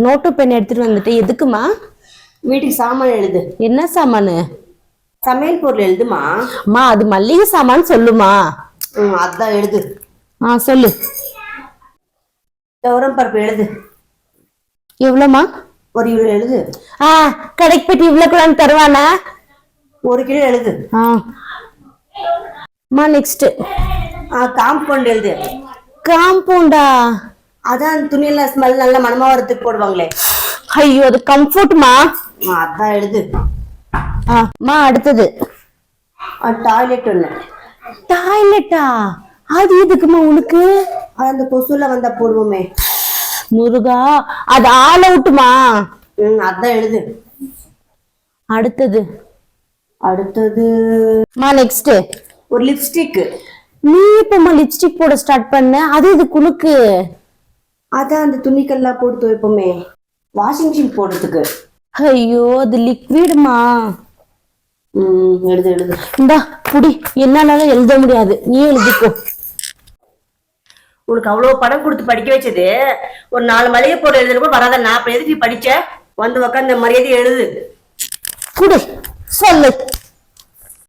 Note pen எடுத்துட்டு வந்துட்டு எதுக்குமா? வீட்டுக்கு சாமான் எழுது. என்ன சாமானு? சமையல் பொருள் எழுதுமா. அம்மா அது மல்லிகை சாமான் சொல்லுமா. அதான் எழுது. சொல்லு. துவரம் பருப்பு எழுது. எவ்வளோமா? 1 கிலோ எழுது. கடைக்கு போயிட்டு இவ்வளோக்குலாம் தருவானா? 1 கிலோ எழுது. நெக்ஸ்ட் காம்பவுண்ட் எழுது. காம்பவுண்டா? அதான் துணியெல்லாம் ஸ்மெல் நல்ல மனமா வரதுக்கு போடுவாங்களே. ஐயோ அது கம்ஃபர்ட்மா. அதான் எழுது. அடுத்தது டாய்லெட் ஒண்ணு. டாய்லெட்டா? அது எதுக்குமா உனக்கு? அந்த கொசுல வந்தா போடுவோமே. முருகா அது ஆல் அவுட்டுமா. அதான் எழுது. அடுத்தது நெக்ஸ்ட் ஒரு லிப்ஸ்டிக். நீ இப்பமா லிப்ஸ்டிக் போட ஸ்டார்ட் பண்ண? அது இது குலுக்கு. அதான் அந்த துணிக்கெல்லாம் போட்டு துவைப்போமே, வாஷிங் மிஷின் போடுறதுக்கு. ஐயோ அது லிக்விடுமா. எழுது எழுது. இந்தா புடி. என்னால எழுத முடியாது, நீ எழுதிக்கோ. உனக்கு அவ்வளவு படம் கொடுத்து படிக்க வச்சது ஒரு 4 மளிகை பொருள் எழுதுறப்ப வராத. நான் அப்ப எதுக்கு நீ படிச்ச? வந்து உக்காந்து மரியாதை எழுது. குடு சொல்லு.